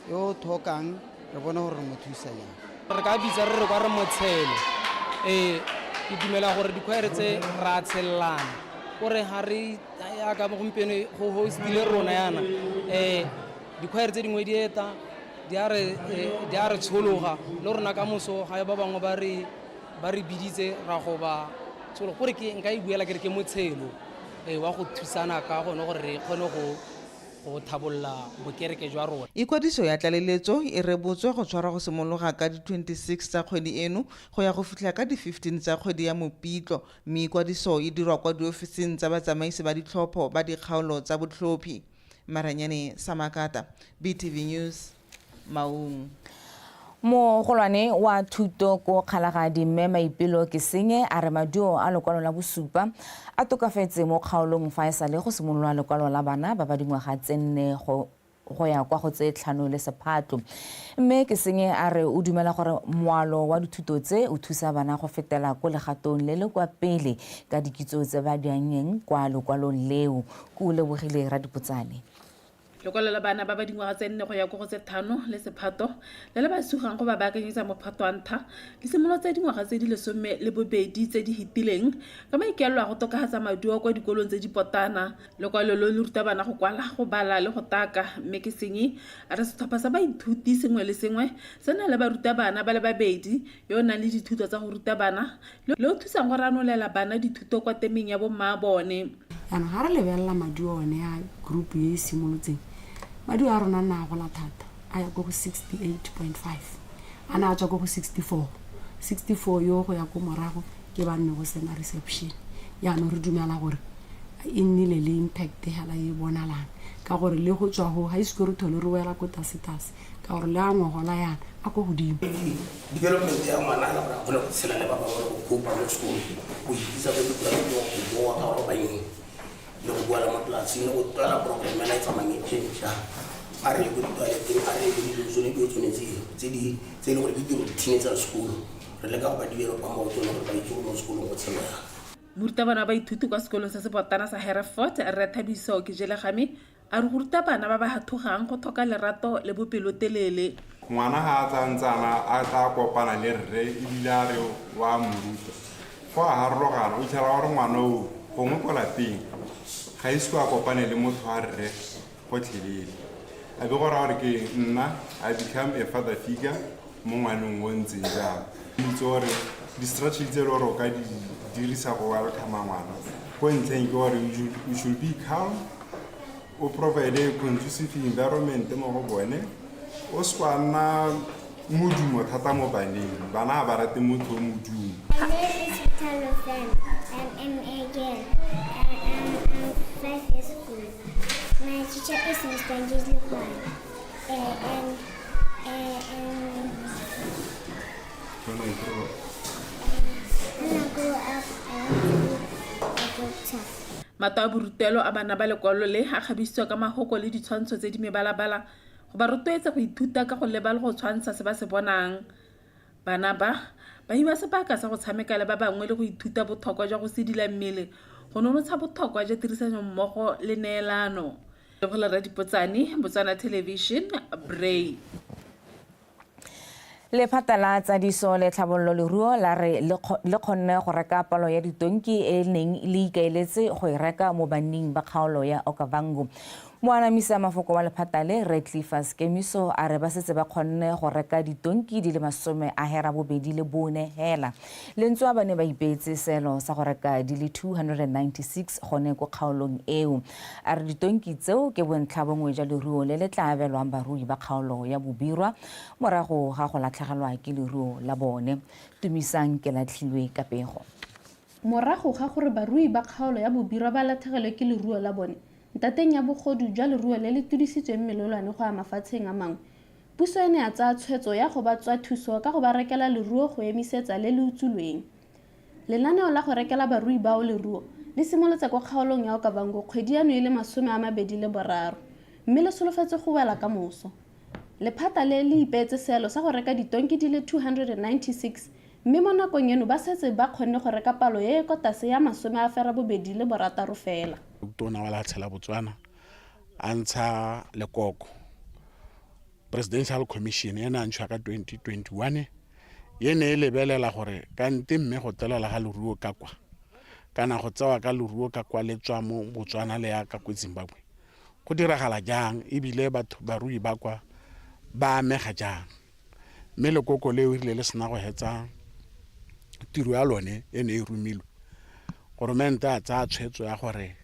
yo thokang re bone gore re mo thusa jang re ka bitsa re kwa re motshelo ke dumela gore dikhwaere tse ra tshelelana gore ga re ya ka gompieno go hostile rona yana dikhwaere tse dingwe di eta di a re tshologa le rona ka moso ga ba bangwe ba re biditse ra go ba tsholo gore ke nka e buela ke re ke motshelo wa go thusana ka gone gore re kgone go thabolla bokereke jwa rona. Ikwadiso ya tlaleletso e rebotswe go tshwara go simologa ka di 26 tsa kgwedi eno go ya go fitlha ka di 15 tsa kgwedi ya Mopitlwe, mme ikwadiso e dirwa kwa diofising tsa batsamaisi ba ditlhopho ba dikgaolo tsa botlhophi. Maranyane Samakata, BTV News, Maung. Mogolwane wa thuto ko kgalagadi mme Maipelo ke senye a re maduo a lekwalo la bosupa a tokafetse mo kgaolong fa e sale go simolola lekwalo la bana ba ba dingwaga tse 4 go ya kwa go tse 5 le sephatlo. Mme ke senye a re o dumela gore moalo wa dithuto tse o thusa bana go fetela ko legatong le le kwa pele ka dikitso tse ba dianyeng kwa lekwalong leo. Ko lebogile Radipotsane. Lekwalo la bana ba ba dingwaga tse 4 go ya go tse 5 le sephato le ba sugang go ba baakanyetsa mo phatwantha le simolo tse dingwaga tse di 12 tse di hitileng ka maikelo a go tokahatsa maduo kwa dikolong tse di potana. Lekwalo lo le ruta bana go kwala, go bala le go taka, mme ke senye a re setlhopha sa baithuti sengwe le sengwe se na le baruta bana ba le babedi yo nang le dithuto tsa go ruta bana le o thusang go ranolela bana dithuto kwa temeng ya bomma bone. Ana ga re lebelela maduo one ya group e simolotseng maduo a rona na go la thata a ya go 68.5 ana a tswa go 64 yo go ya go morago ke ba nne go sena reception ya no re dumela gore e nnile le impact hela e bonalang ka gore le go tswa go high school thole re wela go tasitase ka gore le a ngogola yana a go godimo development ya ngwana la ba go tsela le ba ba go ba mo school go itsa go dira go go ka go ba yin le go bua la MALATSI le go tsala program la itsa mangetse ja a re go ditwa le a re go di tsone go tsone tse le gore di go teenager school re le ka ba develop mo go tsone go ba itse mo school go tsela Murta bana ba ithuti kwa sekolong sa Sebotana sa Hereford re Thabiso ke Jelegame a re go ruta bana ba ba hathogang go thoka lerato le bopelotelele. Ngwana ha tsantsana a tla kopana le rre ile a re wa moruta fa a harologana o tshela gore ngwana o gongwe kwa lapeng ga isko a kopane le motho a rre go tlhelele a be gore gore ke nna I become a father figure mo ngwaneng o ntseng jang itse gore di-strategy tse le gore o ka di dirisa go welcome ngwana ko ntleng ke gore you should be calm o provide a conducive environment mo go bone o skwana modumo thata mo baneng bana ba rate motho o modumo. I'm AMOGELA. I'm 5 years old. My teacher is Mr. Dikgang. When I grow up, I want to be a doctor. Mata a borutelo a bana ba lekwalo le a kgabisitswe ka mahoko le ditshwantsho tse di mebalabala go ba rotloetsa go ithuta ka go leba le go tshwantsha se ba se bonang. Bana ba hiwa sebaka sa go tshameka le ba bangwe le go ithuta botlhokwa jwa go sedila mmele go nonotsha botlhokwa jwa tirisano mmogo le neelano. Le go la Radipotsane, Botswana Television, Bray. Lephata la tsadiso le tlhabololo leruo la re le kgonne go reka palo ya ditonki e neng le ikaeletse go e reka mo banning ba kgaolo ya Okavango. Moanamisa mafoko wa lephata le Redcliffe's Kemiso a re ba setse ba kgonne go reka ditonki di le 24 hela. Lentswa ba ne ba ipetse selo sa go reka di le 296 gone go kgaolong eo. A re ditonki tseo ke bontlhabongwe ja leruo le le tla abelwang barui ba kgaolo ya Bobirwa morago ga go latlhegelwa ke leruo la bone. Tumisang ke latlhilwe ka pego. Morago ga gore barui ba kgaolo ya Bobirwa ba latlhegelwe ke leruo la bone, ntateng ya bogodu jwa leruo le le tudisitsweng melolwane go a mafatsheng a mangwe, puso ene ya tsaya tshwetso ya go ba tswa thuso ka go ba rekela leruo go emisetsa le le utsulweng. Lenaneo la go rekela barui bao leruo le simolotse kwa kgaolong ya Okavango kgwedi ya e le 23, mme le solofetse go wela ka moso. Lephata le le ipetse selo sa go reka ditonki di le 296, mme mo nakong eno ba setse ba kgonne go reka palo e ko tlase ya 26 fela. Tona wa Latshela Botswana a ntsha lekoko Presidential Commission ena ntshwa ka 2021 ye ne e lebelela gore ka nte mme go telela ga leruo ka kwa kana go tsewa ka leruo ka kwa le tswa mo Botswana le ya ka ko Zimbabwe go diragala jang ebile batho barui ba kwa ba amega jang mme lekoko leo rile le sena go hetsa tiro ya lone e ne e rumilwe goromente a tsaya tshwetso ya gore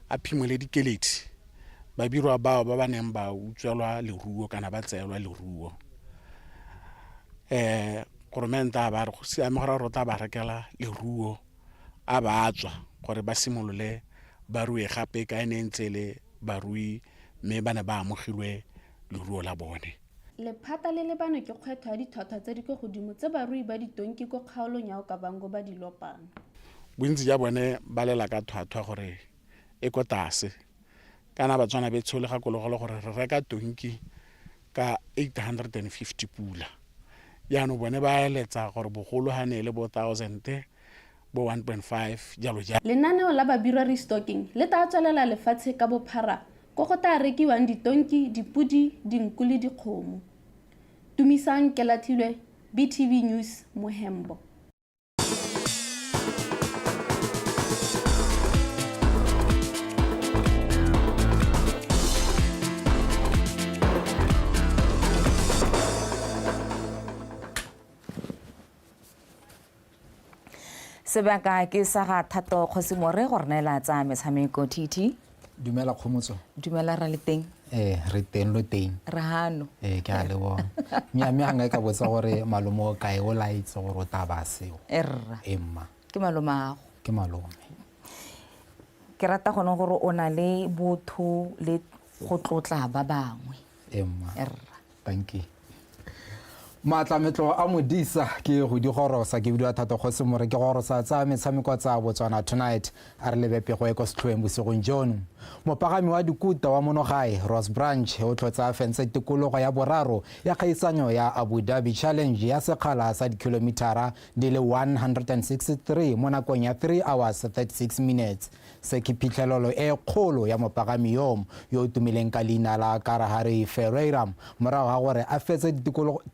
a phimole dikeledi ba birwa bao ba neng ba utswelwa leruo kana ba tseelwa leruo goromente a ba re go siame gore rota ba rekela leruo a ba tswa gore ba simolole barui gape ka ene ntse le barui mme ba ne ba amogilwe leruo la bone. Lephata le lebano ke kgwetho ya dithwathwa tse di kwa godimo tse barui ba ditonki ko kgaolong ya Okavango ba di lopang. Bontsi ja bone ba lela ka thwathwa gore e ko tlase kana Batswana be tshole ga kologolo gore re reka tonki ka 850 pula yaanong bone ba eletsa gore bogolo ga ne le bo 1000 bo 1.5 jalo jalo. Lenaneo la babirwa restocking le tla tswelela lefatshe ka bophara ko go tla rekiwang ditonki, dipudi, dinku le dikgomo. Tumisang Kelathilwe, BTV News, Mohembo. Sebaka ke sa ga Thato Kgosimore go rnela tsa metshameko TT. Dumela Khomotso. Dumela ra le teng. Re teng lo teng. Ra hano. Ke a lebo. Mme hanga ka botsa gore malomo kae o laitse gore o taba seo. Emma. Ke maloma. Ke malome. Ke rata gone gore o na le botho le go tlotla ba bangwe. Emma. Thank you. Matlametlo a modisa ke go di gorosa ke bidwa Thato Kgosimore ke gorosa tsa metshameko tsa Botswana tonight a re lebepe go eko stlhoeng bosegong jono mopagami wa dikuta wa monogae Ross Branch o tlotsa fense tikologo ya boraro ya kgaisanyo ya Abu Dhabi Challenge ya sekgala sa dikilometara di le 163 mo nakong ya 3 hours 36 minutes se ke phitlhelelo e kgolo ya mopagami yo tumileng ka leina la Karahari Ferreira morago ga gore a fetse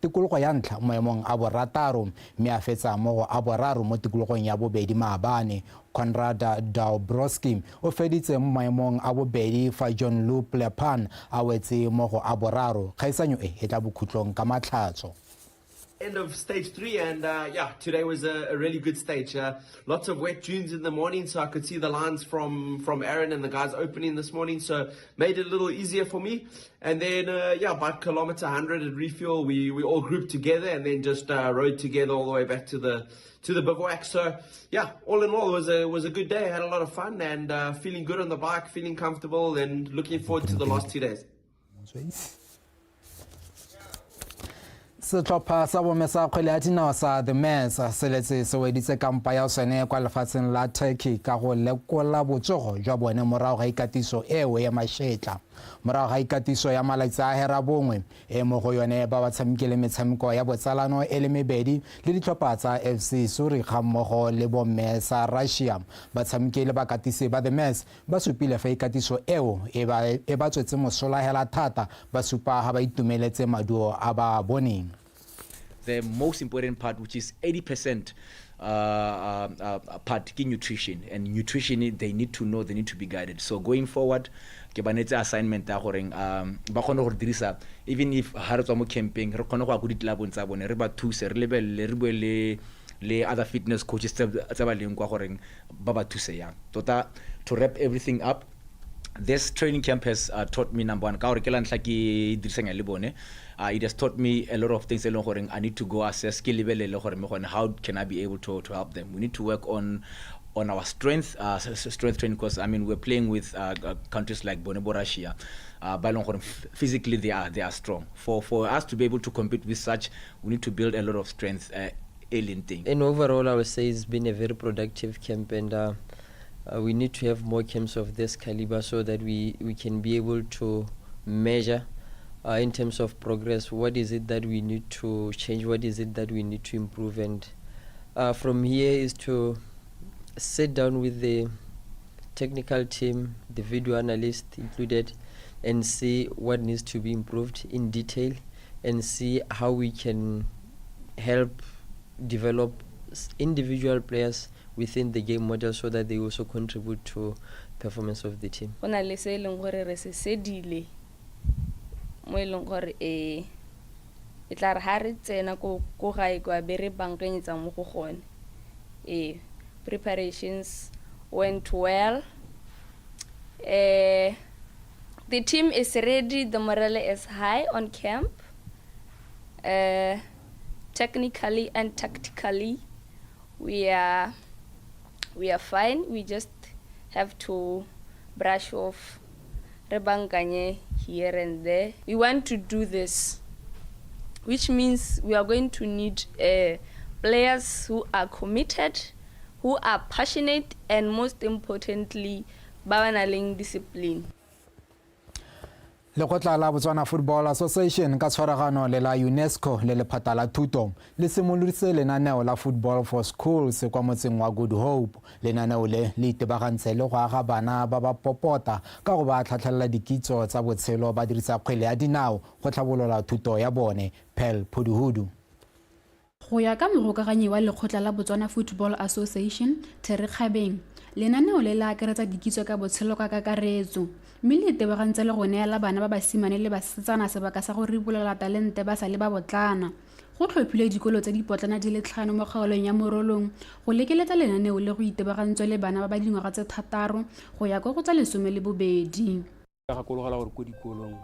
tikologo ya ntlha mo maemong a borataro mme a fetsa mo go a boraro mo tikologong ya bobedi maabane. Conrad Daubroski o feditse mo maemong a bobedi fa John Lup Lepan a wetse mo go a boraro kgaisanyo e tla bokhutlong ka matlhatso. End of stage 3 and yeah, today was a really good stage. Lots of wet dunes in the morning, so I could see the lines from Aaron and the guys opening this morning, so made it a little easier for me. And then yeah, about kilometer 100 at refuel, we all grouped together and then just rode together all the way back to the bivouac. So yeah, all in all, it was a good day. I had a lot of fun and feeling good on the bike, feeling comfortable, and looking forward to the last 2 days. Setlhopha sa bome sa kgwele ya dinao sa The Mets se letse se weditse kampa ya sone kwa lefatsheng la Turkey ka go lekola botsogo jwa bone morago ga ikatiso ewe ya mašetla morago ga ikatiso ya malatsi a herabongwe e mo go yone ba tshamekile metshameko ya botsalano e le mebedi le ditlhopha tsa FC Zurich mmogo le bomme sa Russia ba tshamekile bakatisi ba The Mets ba supile fa ikatiso eo e ba tswetse mosola hela thata ba supa ha ba itumeletse maduo a ba boneng. The most important part, which is 80% part is nutrition, and nutrition they need to know, they need to be guided. So going forward, ke banetse assignment ya gore ba kgone go dirisa even if ha re tswa mo camping re kgone go a go ditlabong tsa bone re ba thuse re lebelle re bue le other fitness coaches tsa ba leng kwa gore ba ba thuse yang tota. To wrap everything up, this training camp has taught me number one, it has taught me a lot of things. I need to go assess how can I be able to help them. We need to work on our strength training, because I mean we're playing with countries like Russia. Physically they are strong. For us to be able to compete with such, we need to build a lot of strength. And overall, I would say it's been a very productive camp, and we need to have more camps of this caliber so that we can be able to measure in terms of progress, what is it that we need to change, what is it that we need to improve, and from here is to sit down with the technical team, the video analyst included, and see what needs to be improved in detail and see how we can help develop individual players within the game model so that they also contribute to performance of the team. Go na le se leng gore re se sedile mo leng gore e tla re ha re tsena ko gae kwa be re bankanyetsa mo go gone. Preparations went well. The team is ready, the morale is high on camp. Technically and tactically, we are fine. We just have to brush off rebanganye here and there. We want to do this, which means we are going to need players who are committed, who are passionate, and most importantly, banaling discipline. Lekgotla la Botswana Football Association ka tshwaragano le la UNESCO le lephata la thuto le simoloditse lenaneo la Football for Schools kwa motseng wa Good Hope. Lenaneo le itebagantse le go aga bana ba ba popota ka go ba tlhatlhelela dikitso tsa botshelo ba dirisa kgwele ya dinao go tlhabolola thuto ya bone. Pel Phuduhudu. Go ya ka mogokaganyi wa lekgotla la Botswana Football Association Terry Khabeng, lenaneo le la akaretsa dikitso ka botshelo ka kakaretso mme le itebagantse le go neela bana ba basimane le basetsana sebaka sa go ribolela talente ba sa le ba botlana. Go tlhophile dikolo tse dipotlana di le 5 mo kgaolong ya Morolong go lekeletsa lenaneo le go itebagantswe le bana ba ba dingwaga tse 3 go ya go tsa 12. Ka gakologela gore ko dikolong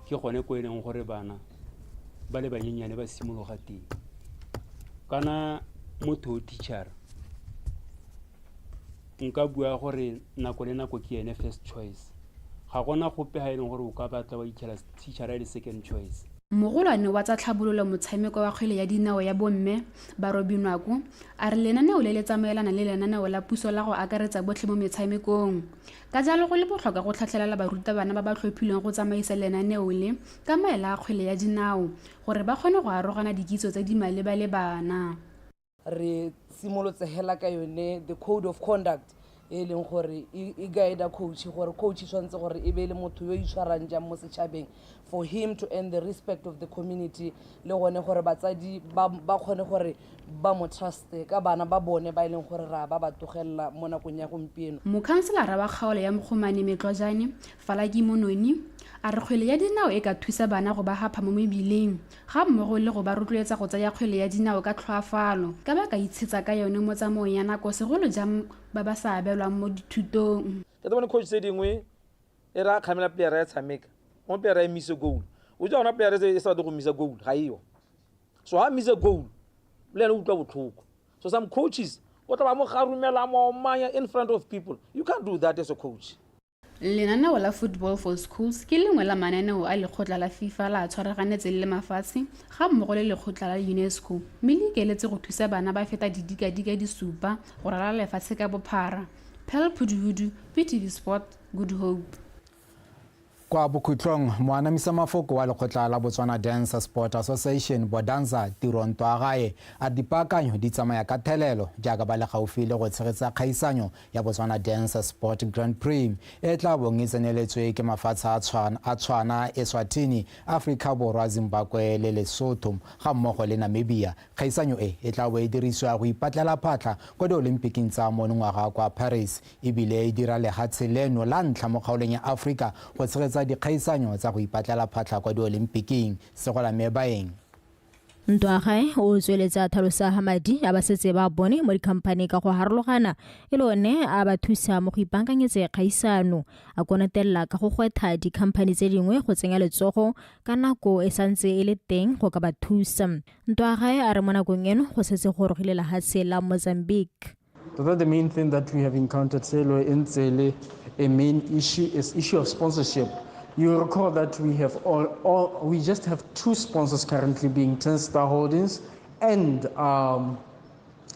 ke gone ko eneng gore bana ba le banyenyane ba simologa teng kana motho teacher nka bua gore nako le nako ke ene first choice ga gona gope ha ene gore o ka batla wa itšhela teacher ya le second choice. Mogolwane wa tsa tlhabololo motshameko wa kgwele ya dinao ya bomme Barobinwako a re lenaneo le le tsamaelana le lenaneo la puso la go akaretsa botlhe mo metshamekong. Ka jalo go le botlhokwa go tlhatlhelela barutabana ba ba tlhophilweng go tsamaisa lenaneo le ka maela a kgwele ya dinao gore ba kgone go arogana dikitso tse di maleba le bana. Re simolotse hela ka yone the code of conduct e leng gore e guide coach gore coach tshwantse gore e be le motho yo itshwarang jang mo setšhabeng for him to earn the respect of the community le gone gore batsadi ba kgone gore ba mo trust ka bana ba bone ba ileng gore ra ba togella mo nakong ya gompieno. Mokhanselara wa kgaolo ya Mogomane Metlojane Falaki Mononi a re kgwele ya dinao e ka thusa bana go ba hapha mo mebileng ga mmogo le go ba rotloetsa go tsaya kgwele ya dinao ka tlhoafalo ka ba ka itshetsa ka yone mo tsamaong ya nako segolo jang ba ba sa abelwang mo dithutong. Ke bona coach se dingwe e ra khamela player ya tshameka mo player ya mise goal o ja ona player e sa go misa goal ga iyo so ha mise goal le le utlwa botlhoko so some coaches o tla ba mo garumela mo manya in front of people. You can't do that as a coach. Lenaneo la Football for Schools ke lengwe la mananeo a lekgotla la FIFA la tshwaraganetse le mafatshe ga mmogo le lekgotla la UNESCO mme le ikeletse go thusa bana ba feta didikadika di supa go rala lefatshe ka bophara. Pel Phuduhudu, PTV Sport, Good Hope. Kwa bokhutlong moanamisa mafoko wa lekgotla la Botswana Dance Sport Association Bodanza Tironto a gae a dipaakanyo di tsamaya ka thelelo jaaka ba le gaufi le go tshegetsa kgaisanyo ya Botswana Dance Sport Grand Prix e tla bong e tseneletswe ke mafatshe a tshwana Eswatini, Afrika Borwa, Zimbabwe le Lesotho ga mmogo le Namibia. Kgaisanyo e tla bo e dirisiwa go ipatlela phatla kwa di-Olympic tsa monongwaga kwa Paris ebile e dira lehatshe leno la ntlha mo kgaolong ya Afrika go tshegetsa dikgaisanyo tsa go ipatlela phatla kwa di-Olympiking. Segola Mebaeng Ntwagae o tsweletsa tlhalosa Hamadi a ba setse ba bone mo dikhamphane ka go harologana e le one a ba thusa mo go ipaakanyetsa kgaisano a konatelela ka go gwetha dikhamphane tse dingwe go tsenya letsogo ka nako e santse e le teng go ka ba thusa. Ntwagae a re mo nakong eno go setse go rogile lehatshe la Mozambique. The main thing that we have encountered in Tsele, a main issue is issue of sponsorship. You recall that we have we just have 2 sponsors currently being 10 Star Holdings and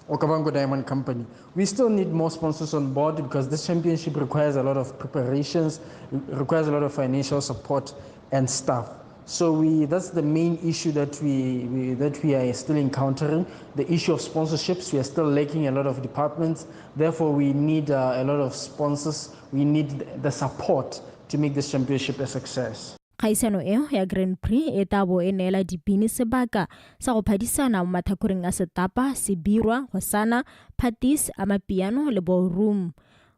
Okavango Diamond Company. We still need more sponsors on board because this championship requires a lot of preparations, requires a lot of financial support and staff. So that's the main issue that we are still encountering. The issue of sponsorships, we are still lacking a lot of departments. Therefore, we need a lot of sponsors. We need the support to make this championship a success. kgaisano eo ya Grand Prix e tabo e neela dipini sebaka sa go phadisana mo mathakoreng a setapa, sebirwa, go sana, patis, amapiano le ballroom.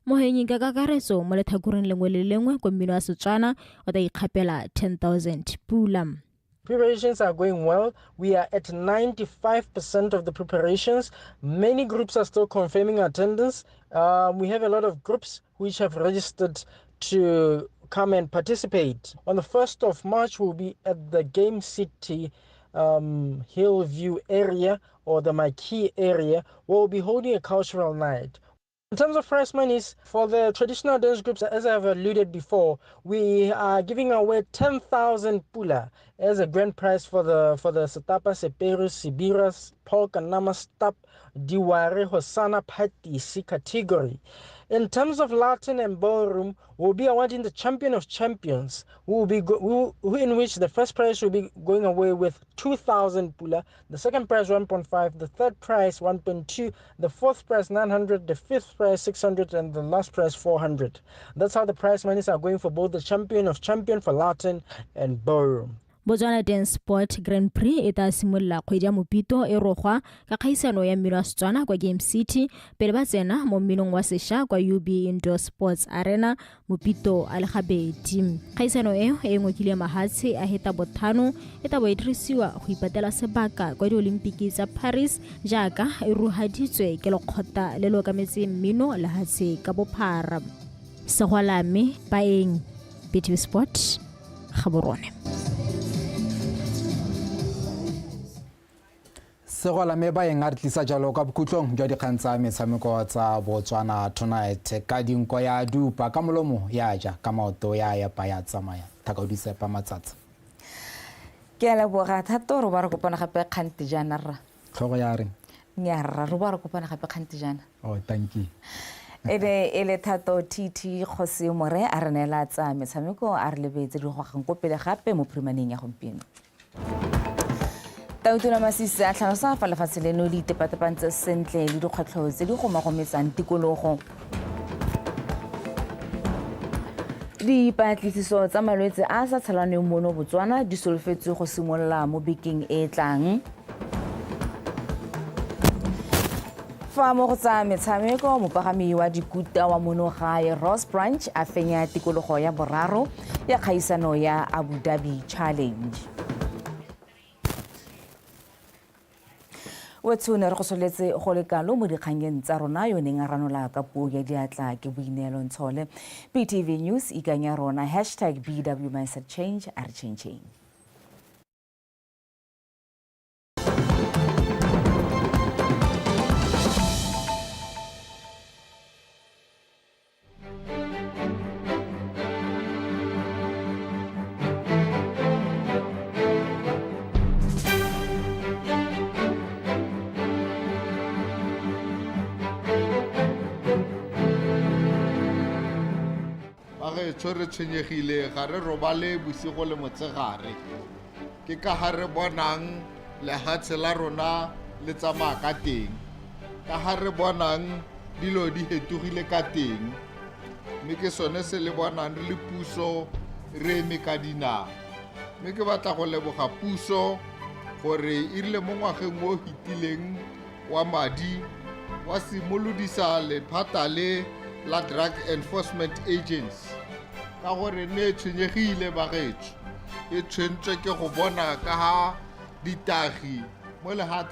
Mohenyi ka kakaretso mo lethakoreng lengwe le lengwe ko mmino wa Setswana o tla ikgapela 10,000 pula. Preparations are going well. We are at 95% of the preparations. Many groups are still confirming attendance. We have a lot of groups which have registered to come and participate. On the 1st of March, we'll be at the Game City Hillview area or the Marquee area, where we'll be holding a cultural night. In terms of prize monies, for the traditional dance groups, as I have alluded before, we are giving away 10,000 pula as a grand prize for the Setapa, Seperu, Sibiras, Polka, Namastap, Diware, Hosana, Patisi category. In terms of Latin and ballroom, we'll be awarding the champion of champions, in which the first prize will be going away with 2,000 pula, the second prize 1.5, the third prize 1.2, the fourth prize 900, the fifth prize 600, and the last prize 400. That's how the prize monies are going for both the champion of champion for Latin and ballroom. Botswana Dance Sport Grand Prix e ta simolla kgwedi ya Mopito e rogwa ka kgaisano ya mmino wa Setswana kwa Game City pele ba tsena mo mminong wa sesha kwa UB Indoor Sports Arena Mopito a le gabedi. Kgaisano eo e ngokile mahatshe a heta bothano e tabo e dirisiwa go ipatela sebaka kwa di-Olimpiki tsa Paris jaaka e ruhaditswe ke lekgotla le le okametseng mmino lehatshe ka bophara. Segwalame Baeng, BTV Sport, Gaborone. Segwalame Baeng a re tlisa jalo ka bokhutlong jwa dikgang tsa metshameko tsa Botswana Tonight ka dinko ya dupa ka molomo ya ja ka maoto ya epa ya tsamaya Thakodisepa Matsatsa. Ke a leboga thata re ba re kopana gape kgante jana rra tlhogo ya reng nyaarra re ba re kopana gape kgante jana. Oh, thank you. ele thato TT Kgosi More a re neela tsa metshameko a re lebetse di gogang ko pele gape mo primaneng ya gompieno. Tautona Masisi a tlhalosa fa lefatshe leno le itepatepantse sentle le dikgwetlho tse di gomagometsang tikologo. Dipatlisiso tsa malwetse a sa tshelaneng mono Botswana di solofetswe go simolola mo bekeng e tlang. Fa mo go tsa metshameko mopagami wa dikuta wa monogae Ross Branch a fenya tikologo ya boraro ya kgaisano ya Abu Dhabi Challenge. Wetsone re go soletse go lekalo mo dikgangeng tsa rona yo neng a ranola ka puo ya diatla ke Boineelo Ntshole. BTV News ikanya rona #BW Mindset Change a re changing. Re tshwenyegile ga re robale bosigo le motsegare ke ka ga re bonang lehatshe la rona le tsamaya ka teng ka ga re bonang dilo di hetogile ka teng mme ke sone se le bonang re le puso re eme ka dinao mme ke batla go leboga puso gore e rile mo ngwageng o hitileng wa madi wa simolodisa lephata le la Drug Enforcement Agency ka gore ne tshwenyegile bagetso e tshwentswe ke go bona ka ha ditagi mo lehatshe